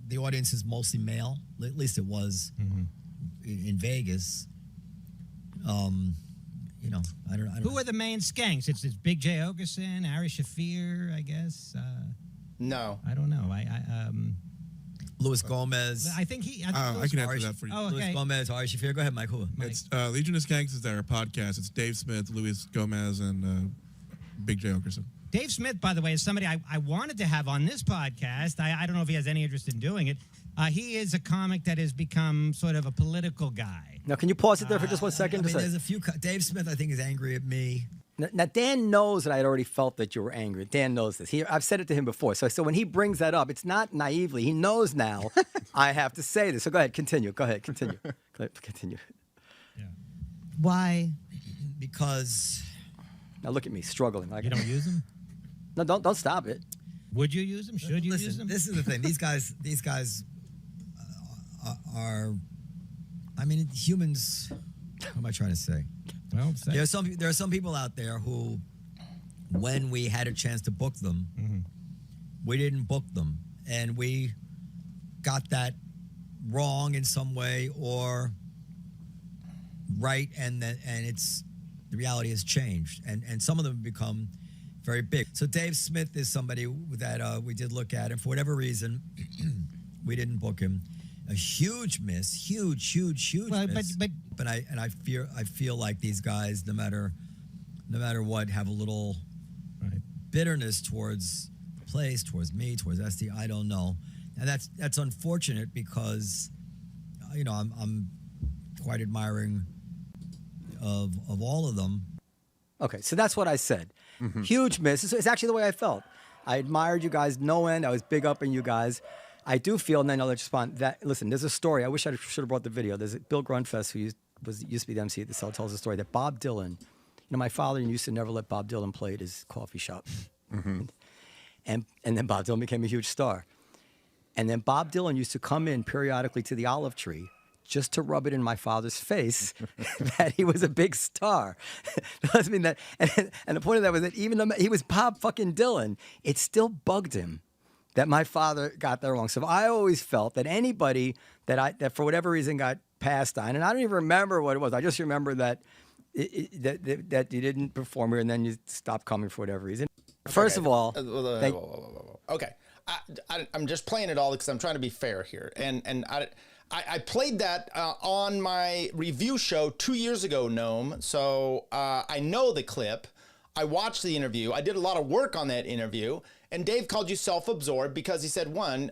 O: the audience is mostly male. At least it was in Vegas. I don't.
N: Who are the main skanks? It's Big J. Ogerson, Ari Shaffir, I guess.
A: No,
N: I don't know.
O: Luis Gomez.
N: I think he.
P: I can answer that for you.
N: Oh, okay.
O: Luis Gomez, Ari Shaffir. Go ahead, Mike. Who?
P: It's Legion of Skanks is their podcast. It's Dave Smith, Luis Gomez, and Big J. Ogerson.
N: Dave Smith, by the way, is somebody I wanted to have on this podcast. I don't know if he has any interest in doing it. He is a comic that has become sort of a political guy.
B: Now, can you pause it there for just 1 second?
O: There's a few. Dave Smith, I think, is angry at me.
B: Now, Dan knows that I had already felt that you were angry. Dan knows this. I've said it to him before. So when he brings that up, it's not naively. He knows now I have to say this. So go ahead, continue. Continue.
N: Yeah. Why?
O: Because.
B: Now look at me, struggling.
N: You don't use them?
B: No, don't stop it.
N: Would you use them? Should you use them?
O: This is the thing. These guys are. I mean, humans. What am I trying to say?
N: Well,
O: there are some people out there who, when we had a chance to book them, we didn't book them, and we got that wrong in some way or right, and it's the reality has changed, and some of them have become very big. So Dave Smith is somebody that we did look at, and for whatever reason, we didn't book him. A huge miss, huge miss. But I feel like these guys, no matter what, have a little bitterness towards the place, towards me, towards SD. I don't know, and that's unfortunate because, I'm quite admiring of all of them.
B: Okay, so that's what I said. Huge miss. It's actually the way I felt. I admired you guys no end. I was big up in you guys. I do feel, and then I'll let you respond, that, listen, there's a story. I wish I should have brought the video. There's Bill Grunfest, who used to be the MC at the Cell, tells a story that Bob Dylan, my father used to never let Bob Dylan play at his coffee shop. And then Bob Dylan became a huge star. And then Bob Dylan used to come in periodically to the Olive Tree just to rub it in my father's face that he was a big star. I mean that, and the point of that was that even though he was Bob fucking Dylan, it still bugged him that my father got that wrong. So I always felt that anybody that for whatever reason got passed on, and I don't even remember what it was. I just remember that that you didn't perform here and then you stopped coming for whatever reason. First of all,
A: okay, I'm just playing it all because I'm trying to be fair here, and I played that on my review show 2 years ago, Noam. So I know the clip. I watched the interview. I did a lot of work on that interview. And Dave called you self-absorbed because he said, one,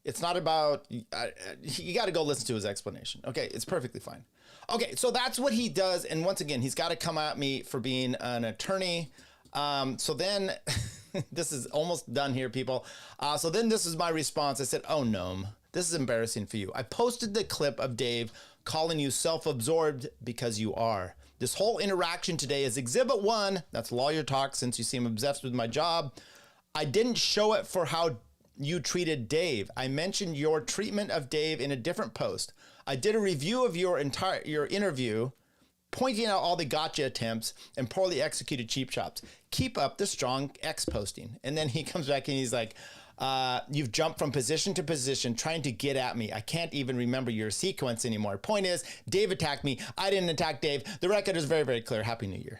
A: it's not about, you got to go listen to his explanation. Okay, it's perfectly fine. Okay, so that's what he does. And once again, he's got to come at me for being an attorney. So then, this is almost done here, people. So then this is my response. I said, oh, Noam, this is embarrassing for you. I posted the clip of Dave calling you self-absorbed because you are. This whole interaction today is Exhibit 1. That's lawyer talk since you seem obsessed with my job. I didn't show it for how you treated Dave. I mentioned your treatment of Dave in a different post. I did a review of your interview, pointing out all the gotcha attempts and poorly executed cheap shots. Keep up the strong X posting. And then he comes back and he's like, you've jumped from position to position trying to get at me. I can't even remember your sequence anymore. Point is, Dave attacked me. I didn't attack Dave. The record is very, very clear. Happy New Year.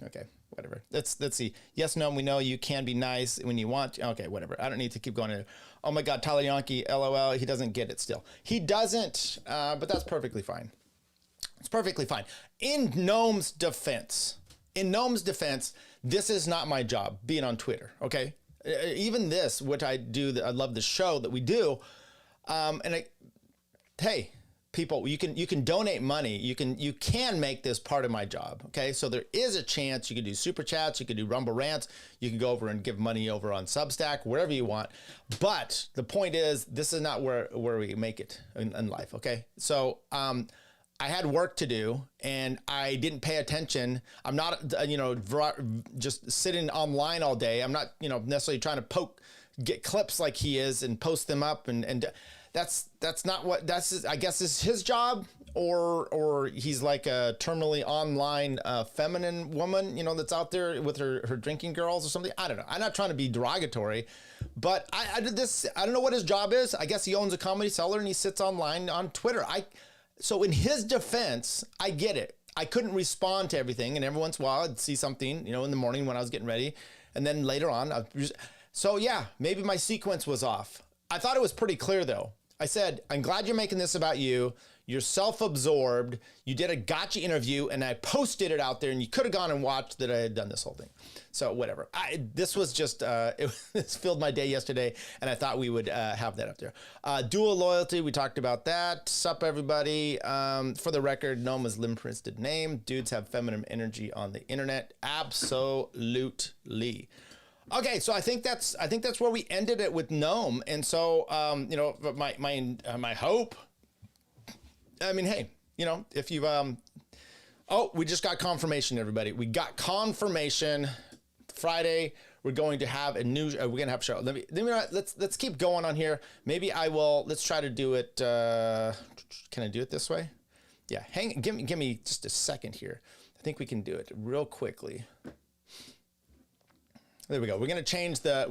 A: Okay, whatever. Let's see. Yes, no, we know you can be nice when you want. Okay, whatever. I don't need to keep going to, oh my God, Tyler Yonke, LOL. He doesn't get it still. He doesn't, but that's perfectly fine. It's perfectly fine. In Noam's defense, this is not my job, being on Twitter, okay? Even this, which I do, I love the show that we do. Hey, people, you can donate money. You can make this part of my job. Okay, so there is a chance you can do super chats, you can do Rumble rants, you can go over and give money over on Substack, wherever you want. But the point is, this is not where we make it in life. Okay, so I had work to do and I didn't pay attention. I'm not, just sitting online all day. I'm not, necessarily trying to get clips like he is and post them up. And that's not what, I guess is his job, or he's like a terminally online feminine woman, that's out there with her drinking girls or something. I don't know. I'm not trying to be derogatory, but I did this. I don't know what his job is. I guess he owns a comedy cellar and he sits online on Twitter. So in his defense, I get it. I couldn't respond to everything, and every once in a while I'd see something, in the morning when I was getting ready, and then later on, so yeah, maybe my sequence was off. I thought it was pretty clear though. I said, I'm glad you're making this about you. You're self-absorbed. You did a gotcha interview, and I posted it out there, and you could have gone and watched that I had done this whole thing. So whatever. This was just, this filled my day yesterday, and I thought we would have that up there. Dual loyalty, we talked about that. Sup, everybody. For the record, Noma's limp-wristed name. Dudes have feminine energy on the internet. Absolutely. Okay, so I think that's where we ended it with Noam, and so my hope. I mean, hey, if you we just got confirmation, everybody. We got confirmation. Friday, we're going to have a new. We're gonna have a show. Let's keep going on here. Maybe I will. Let's try to do it. Can I do it this way? Yeah. Give me just a second here. I think we can do it real quickly. There we go. We're going to change the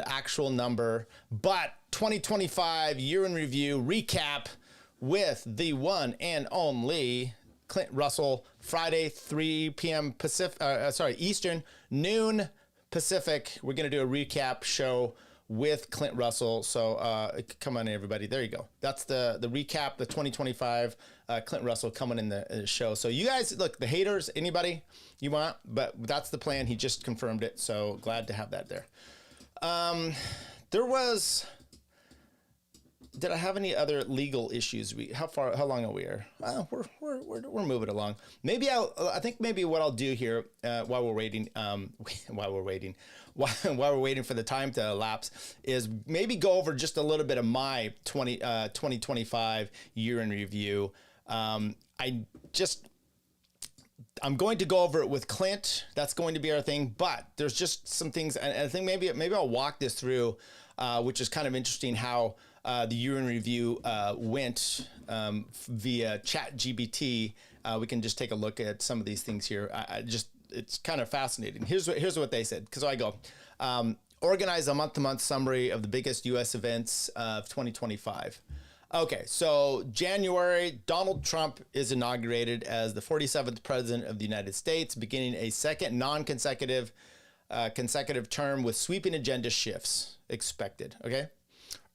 A: actual number, but 2025 year in review recap with the one and only Clint Russell, Friday, 3 p.m. Eastern, noon Pacific. We're going to do a recap show with Clint Russell. So come on, everybody. There you go. That's the recap, the 2025 Clint Russell coming in the show. So you guys, look, the haters, anybody you want, but that's the plan. He just confirmed it. So glad to have that there. Did I have any other legal issues? How long are we here? We're moving along. I think maybe what I'll do here while we're waiting for the time to elapse is maybe go over just a little bit of my 2025 year in review. I'm going to go over it with Clint. That's going to be our thing, but there's just some things, and I think maybe I'll walk this through, which is kind of interesting how the year in review went via ChatGPT. We can just take a look at some of these things here. It's kind of fascinating. Here's what they said, because I go, organize a month-to-month summary of the biggest U.S. events of 2025. Okay, so January, Donald Trump is inaugurated as the 47th president of the United States, beginning a second non-consecutive consecutive term with sweeping agenda shifts expected, okay?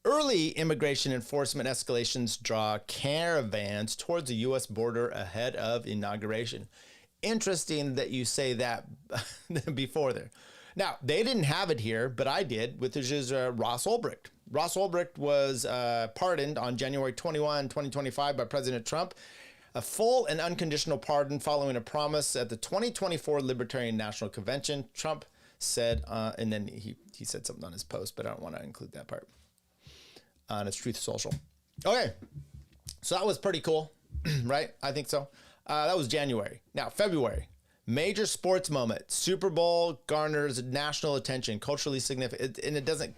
A: Early immigration enforcement escalations draw caravans towards the U.S. border ahead of inauguration. Interesting that you say that before there. Now, they didn't have it here, but I did, which is Ross Ulbricht. Ross Ulbricht was pardoned on January 21, 2025 by President Trump. A full and unconditional pardon following a promise at the 2024 Libertarian National Convention. Trump said, and then he said something on his post, but I don't want to include that part on his Truth Social. Okay, so that was pretty cool, right? I think so. That was January. Now, February. Major sports moment. Super Bowl garners national attention, culturally significant, and it doesn't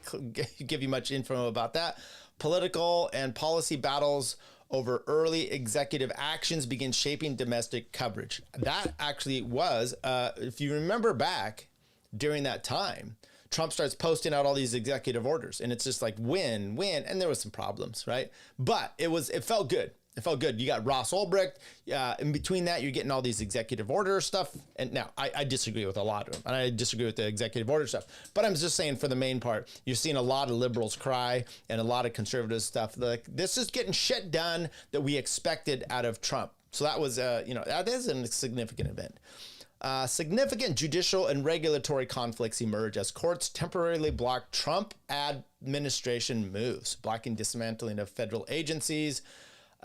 A: give you much info about that. Political and policy battles over early executive actions begin shaping domestic coverage. That actually was, if you remember back during that time, Trump starts posting out all these executive orders, and it's just like win, and there was some problems, right? But it felt good. It felt good. You got Ross Ulbricht. In between that, you're getting all these executive order stuff. And now I disagree with a lot of them. And I disagree with the executive order stuff. But I'm just saying for the main part, you're seeing a lot of liberals cry and a lot of conservative stuff. Like, this is getting shit done that we expected out of Trump. So that was, that is a significant event. Significant judicial and regulatory conflicts emerge as courts temporarily block Trump administration moves, blocking dismantling of federal agencies.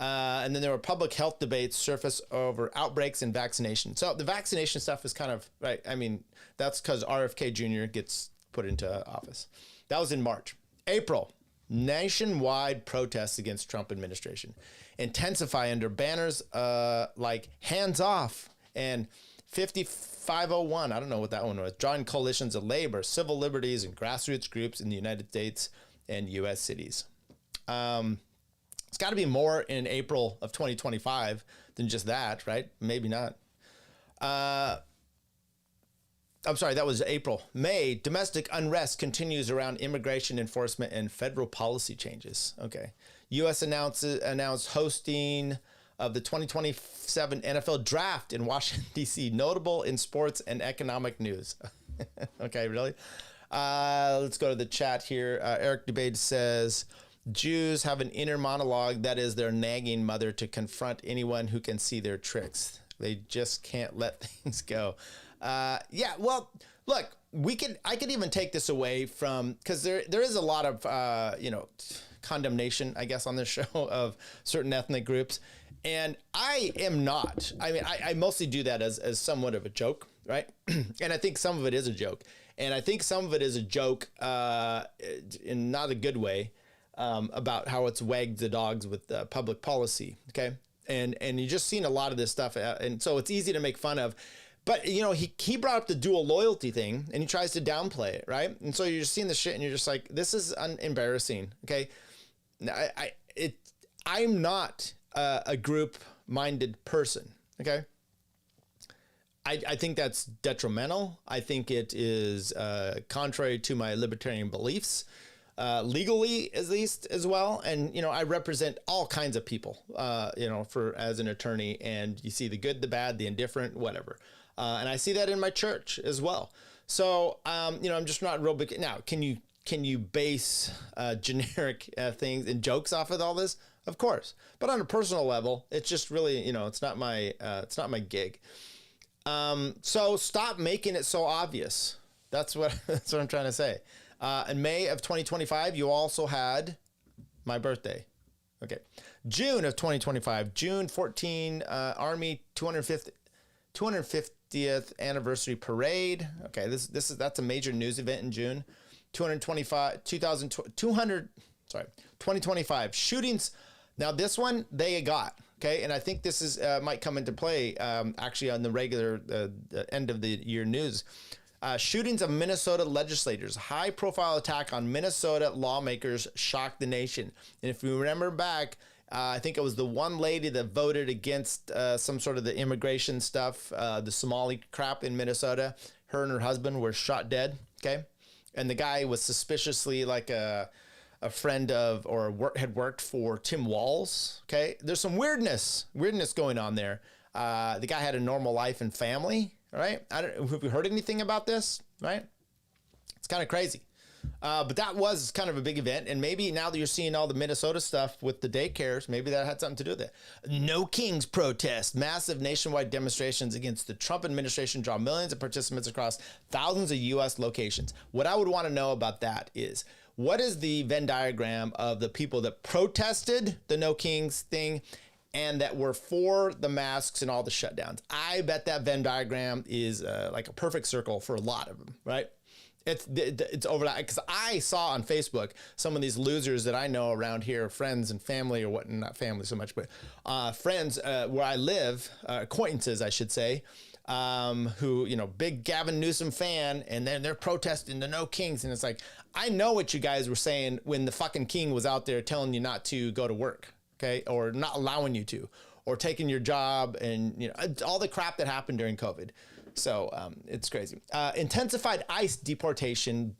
A: And then there were public health debates surface over outbreaks and vaccination. So the vaccination stuff is kind of, right, I mean, that's because RFK Jr. gets put into office. That was in March. April, nationwide protests against Trump administration intensify under banners like Hands Off and 5501. I don't know what that one was. Drawing coalitions of labor, civil liberties, and grassroots groups in the United States and U.S. cities. It's got to be more in April of 2025 than just that, right? Maybe not. I'm sorry, that was April. May, domestic unrest continues around immigration enforcement and federal policy changes. Okay. U.S. announced hosting of the 2027 NFL draft in Washington, D.C., notable in sports and economic news. Okay, really? Let's go to the chat here. Eric Debate says, Jews have an inner monologue that is their nagging mother to confront anyone who can see their tricks. They just can't let things go. Yeah, well, look, I could even take this away from, because there is a lot of, condemnation, I guess, on this show of certain ethnic groups. And I am not. I mean, I mostly do that as somewhat of a joke, right? And I think some of it is a joke. And I think some of it is a joke in not a good way. About how it's wagged the dogs with public policy, okay? And you're just seeing a lot of this stuff, and so it's easy to make fun of. But, he brought up the dual loyalty thing, and he tries to downplay it, right? And so you're just seeing the shit, and you're just like, this is embarrassing, okay? I'm not a group-minded person, okay? I think that's detrimental. I think it is contrary to my libertarian beliefs. Legally, at least, as well. And, I represent all kinds of people, as an attorney, and you see the good, the bad, the indifferent, whatever. And I see that in my church as well. So, I'm just not real big. Now, can you base generic things and jokes off of all this? Of course. But on a personal level, it's just really, it's not my gig. So stop making it so obvious. That's what I'm trying to say. In May of 2025, you also had my birthday. Okay. June of 2025, June 14, Army 250th anniversary parade. Okay, that's a major news event in June. 2025 shootings. Now this one they got. Okay, and I think this is might come into play actually on the regular end of the year news. Shootings of Minnesota legislators. High-profile attack on Minnesota lawmakers shocked the nation. And if you remember back, I think it was the one lady that voted against some sort of the immigration stuff, the Somali crap in Minnesota. Her and her husband were shot dead. Okay, and the guy was suspiciously like a friend of or had worked for Tim Walz. Okay, there's some weirdness going on there. The guy had a normal life and family. Right? Have you heard anything about this? Right? It's kind of crazy. But that was kind of a big event. And maybe now that you're seeing all the Minnesota stuff with the daycares, maybe that had something to do with it. No Kings protest. Massive nationwide demonstrations against the Trump administration draw millions of participants across thousands of U.S. locations. What I would want to know about that is, what is the Venn diagram of the people that protested the No Kings thing and that were for the masks and all the shutdowns? I bet that Venn diagram is like a perfect circle for a lot of them, right? It's overlap, because I saw on Facebook some of these losers that I know around here, friends and family, or what, not family so much, but friends where I live, acquaintances, I should say, who, big Gavin Newsom fan, and then they're protesting the No Kings. And it's like, I know what you guys were saying when the fucking king was out there telling you not to go to work, okay, or not allowing you to, or taking your job, and all the crap that happened during COVID. So it's crazy. Intensified ICE deportation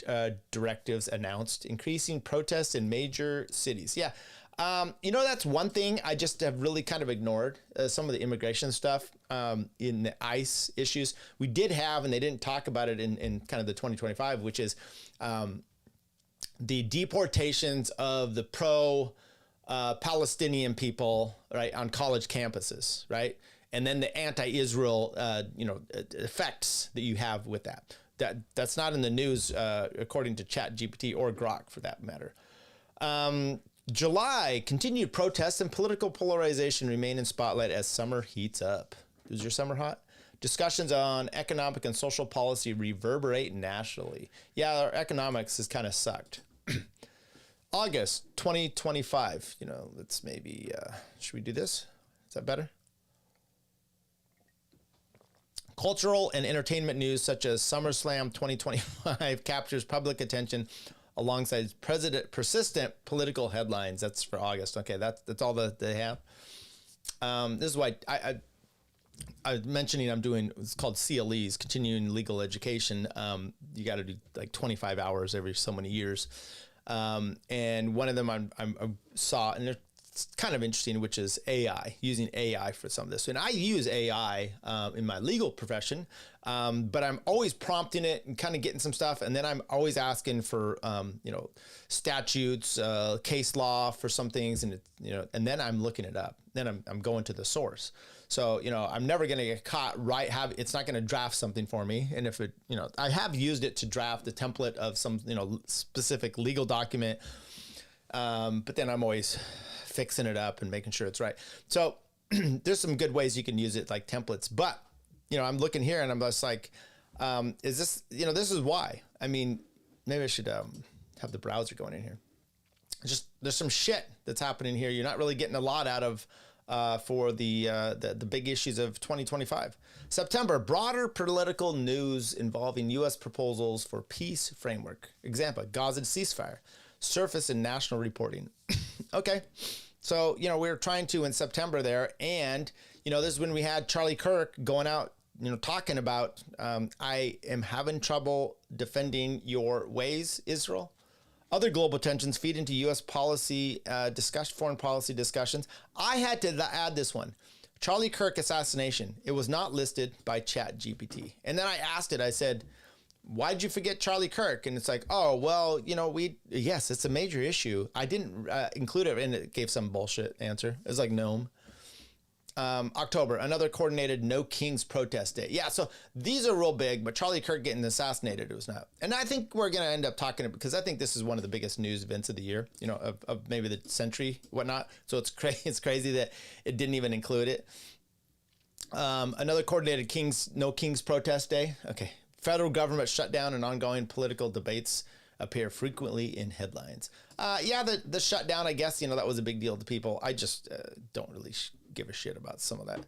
A: directives announced, increasing protests in major cities. Yeah. That's one thing I just have really kind of ignored, some of the immigration stuff in the ICE issues. We did have, and they didn't talk about it in kind of the 2025, which is the deportations of the Palestinian people, right, on college campuses, right? And then the anti-Israel, effects that you have with that. That's not in the news, according to ChatGPT or Grok, for that matter. July, continued protests and political polarization remain in spotlight as summer heats up. Is your summer hot? Discussions on economic and social policy reverberate nationally. Yeah, our economics has kind of sucked. August 2025. Let's maybe, should we do this? Is that better? Cultural and entertainment news such as SummerSlam 2025 captures public attention alongside persistent political headlines. That's for August. Okay, that's all that they have. This is why I was mentioning I'm doing, it's called CLEs, continuing legal education. You got to do like 25 hours every so many years. And one of them I saw, and it's kind of interesting, which is AI, using AI for some of this. And I use AI in my legal profession, but I'm always prompting it and kind of getting some stuff. And then I'm always asking for, statutes, case law for some things. And, and then I'm looking it up. Then I'm going to the source. So, I'm never going to get caught it's not going to draft something for me. And if it, I have used it to draft the template of some, specific legal document. But then I'm always fixing it up and making sure it's right. So there's some good ways you can use it, like templates. But, I'm looking here and I'm just like, is this, this is why. I mean, maybe I should have the browser going in here. There's some shit that's happening here. You're not really getting a lot out of for the big issues of 2025. September, broader political news involving U.S. proposals for peace framework. Example, Gaza ceasefire. Surface in national reporting. Okay. So, we were trying to in September there. And, this is when we had Charlie Kirk going out, talking about, I am having trouble defending your ways, Israel. Other global tensions feed into U.S. policy foreign policy discussions. I had to add this one. Charlie Kirk assassination. It was not listed by ChatGPT. And then I asked it, I said, why'd you forget Charlie Kirk? And it's like, oh, well, yes, it's a major issue. I didn't include it, and it gave some bullshit answer. It was like Noam. October, another coordinated No Kings protest day. Yeah, so these are real big, but Charlie Kirk getting assassinated, it was not. And I think we're going to end up talking, because I think this is one of the biggest news events of the year, of maybe the century, whatnot. So it's crazy that it didn't even include it. Another coordinated No Kings protest day. Okay. Federal government shutdown and ongoing political debates appear frequently in headlines. The shutdown, I guess, that was a big deal to people. I just don't really give a shit about some of that.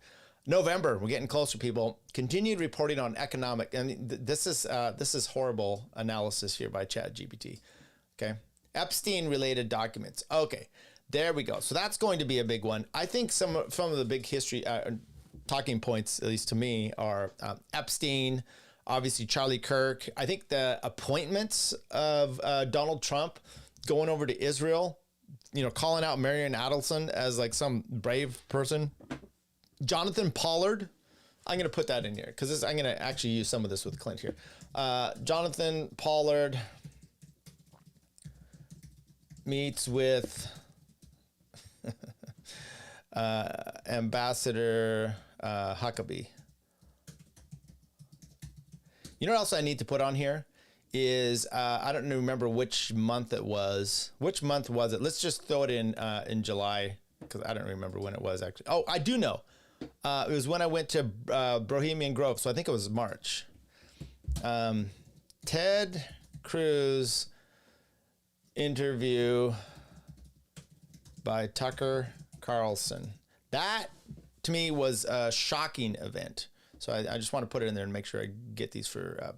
A: November, we're getting closer, people. Continued reporting on economic. I mean, this is horrible analysis here by ChatGPT. Okay. Epstein-related documents. Okay. There we go. So that's going to be a big one. I think some of the big history talking points, at least to me, are Epstein, obviously Charlie Kirk. I think the appointments of Donald Trump going over to Israel, calling out Marion Adelson as like some brave person. Jonathan Pollard. I'm going to put that in here because I'm going to actually use some of this with Clint here. Jonathan Pollard meets with Ambassador Huckabee. You know what else I need to put on here is I don't remember which month it was. Which month was it? Let's just throw it in July because I don't remember when it was actually. Oh, I do know. It was when I went to Bohemian Grove, so I think it was March. Ted Cruz interview by Tucker Carlson. That, to me, was a shocking event. So I just want to put it in there and make sure I get these for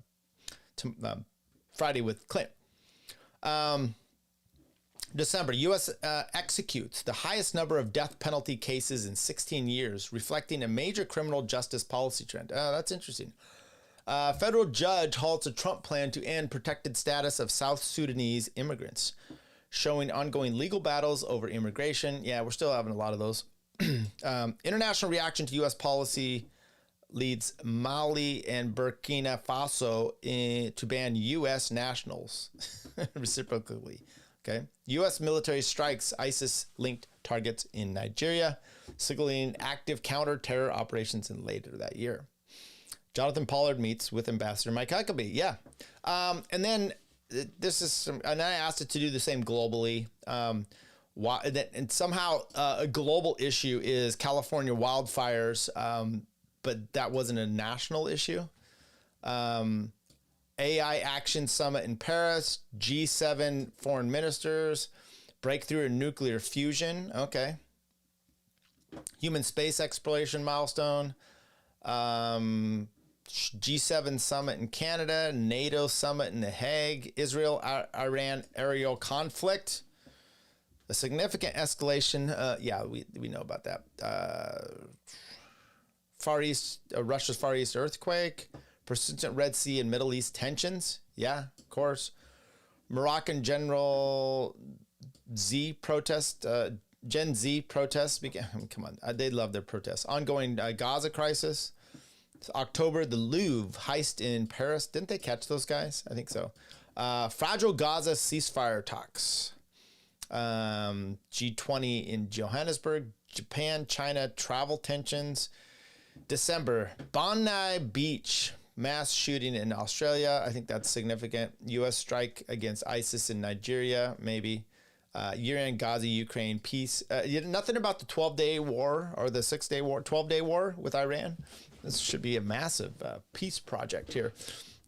A: Friday with Clint. December, U.S. executes the highest number of death penalty cases in 16 years, reflecting a major criminal justice policy trend. That's interesting. Federal judge halts a Trump plan to end protected status of South Sudanese immigrants, showing ongoing legal battles over immigration. Yeah, we're still having a lot of those. International reaction to U.S. policy leads Mali and Burkina Faso to ban U.S. nationals reciprocally. Okay. U.S. military strikes ISIS-linked targets in Nigeria, signaling active counter-terror operations in later that year. Jonathan Pollard meets with Ambassador Mike Huckabee. Yeah. And then this is and I asked it to do the same globally. And somehow a global issue is California wildfires, but that wasn't a national issue. AI Action Summit in Paris, G7 foreign ministers, breakthrough in nuclear fusion. Okay. Human space exploration milestone. G7 summit in Canada, NATO summit in The Hague, Israel-Iran aerial conflict. A significant escalation. Yeah, we know about that. Far East, Russia's Far East earthquake. Persistent Red Sea and Middle East tensions. Yeah, of course. Moroccan General Z protest, Gen Z protests. Come on, they love their protests. Ongoing Gaza crisis. It's October, the Louvre heist in Paris. Didn't they catch those guys? I think so. Fragile Gaza ceasefire talks. G20 in Johannesburg. Japan, China travel tensions. December, Bondi Beach. Mass shooting in Australia. I think that's significant. U.S. strike against ISIS in Nigeria, maybe. Year-end Gaza, Ukraine peace. Nothing about the 12-day war or the 6-day war, 12-day war with Iran. This should be a massive peace project here.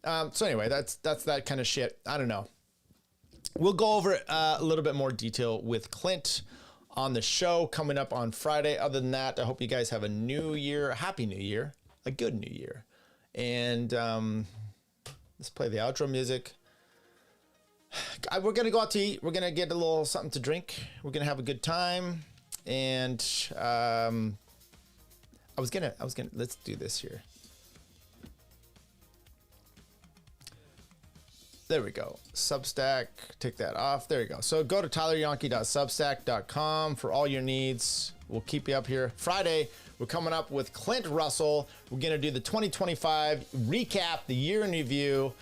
A: So anyway, that's that kind of shit. I don't know. We'll go over it a little bit more detail with Clint on the show coming up on Friday. Other than that, I hope you guys have a new year, a happy new year, a good new year. And let's play the outro music. We're going to go out to eat. We're going to get a little something to drink. We're going to have a good time. And let's do this here. There we go. Substack, take that off. There you go. So go to tyleryankee.substack.com for all your needs. We'll keep you up here. Friday, we're coming up with Clint Russell. We're going to do the 2025 recap, the year in review.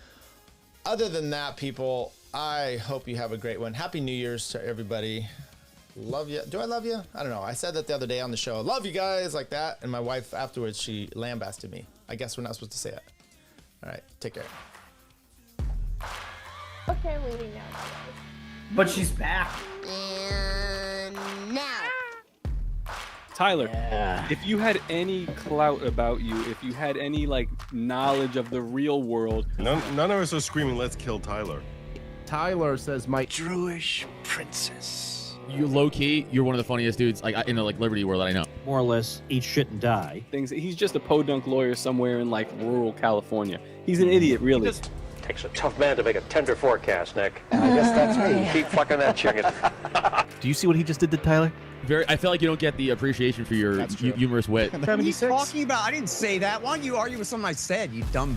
A: Other than that, people, I hope you have a great one. Happy New Year's to everybody. Love you. Do I love you? I don't know. I said that the other day on the show. Love you guys, like that. And my wife afterwards, she lambasted me. I guess we're not supposed to say that. All right. Take care.
Q: Okay, I'm leaving now.
R: But she's back.
Q: And now.
S: Tyler, if you had any clout about you, if you had any knowledge of the real world,
T: none of us are screaming, "Let's kill Tyler."
U: Tyler says, "My
V: Jewish princess."
W: You low key, you're one of the funniest dudes in the Liberty world that I know.
I: More or less, eat shit and die.
S: He's just a podunk lawyer somewhere in rural California. He's an idiot, really.
X: Takes a tough man to make a tender forecast, Nick. I guess that's me. Keep fucking that chicken.
I: Do you see what he just did to Tyler?
W: I feel like you don't get the appreciation for your humorous wit.
Y: What are you talking about? I didn't say that. Why don't you argue with something I said, you dumb